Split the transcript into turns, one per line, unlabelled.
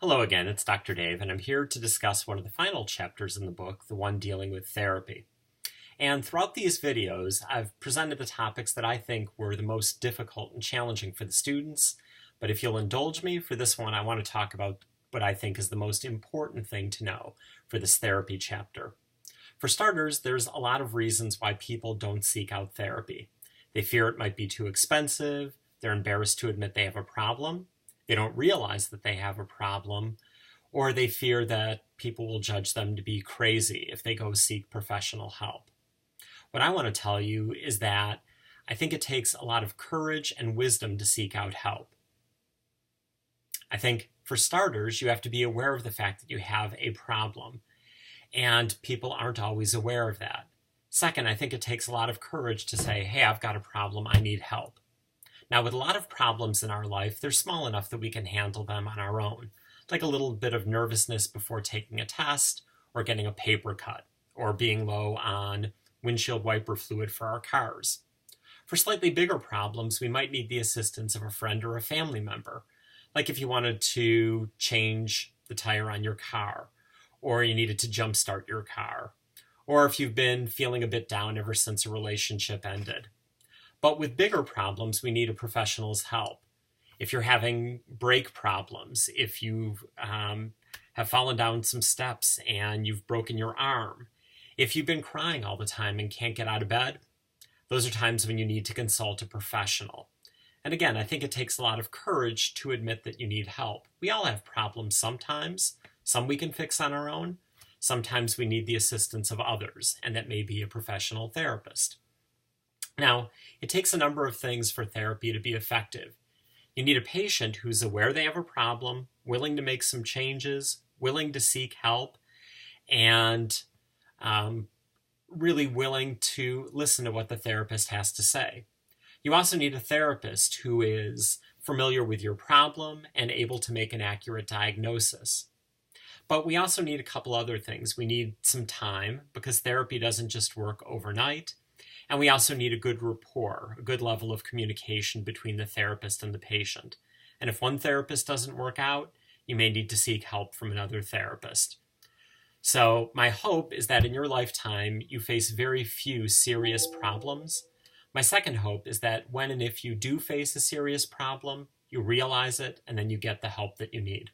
Hello again, it's Dr. Dave, and I'm here to discuss one of the final chapters in the book, the one dealing with therapy. And throughout these videos, I've presented the topics that I think were the most difficult and challenging for the students. But if you'll indulge me for this one, I want to talk about what I think is the most important thing to know for this therapy chapter. For starters, there's a lot of reasons why people don't seek out therapy. They fear it might be too expensive, they're embarrassed to admit they have a problem, they don't realize that they have a problem, or they fear that people will judge them to be crazy if they go seek professional help. What I want to tell you is that I think it takes a lot of courage and wisdom to seek out help. I think, for starters, you have to be aware of the fact that you have a problem, and people aren't always aware of that. Second, I think it takes a lot of courage to say, hey, I've got a problem, I need help. Now, with a lot of problems in our life, they're small enough that we can handle them on our own, like a little bit of nervousness before taking a test, or getting a paper cut, or being low on windshield wiper fluid for our cars. For slightly bigger problems, we might need the assistance of a friend or a family member, like if you wanted to change the tire on your car, or you needed to jumpstart your car, or if you've been feeling a bit down ever since a relationship ended. But with bigger problems, we need a professional's help. If you're having brake problems, if you have fallen down some steps and you've broken your arm, if you've been crying all the time and can't get out of bed, those are times when you need to consult a professional. And again, I think it takes a lot of courage to admit that you need help. We all have problems sometimes. Some we can fix on our own. Sometimes we need the assistance of others, and that may be a professional therapist. Now, it takes a number of things for therapy to be effective. You need a patient who's aware they have a problem, willing to make some changes, willing to seek help, and really willing to listen to what the therapist has to say. You also need a therapist who is familiar with your problem and able to make an accurate diagnosis. But we also need a couple other things. We need some time, because therapy doesn't just work overnight. And we also need a good rapport, a good level of communication between the therapist and the patient. And if one therapist doesn't work out, you may need to seek help from another therapist. So my hope is that in your lifetime, you face very few serious problems. My second hope is that when and if you do face a serious problem, you realize it and then you get the help that you need.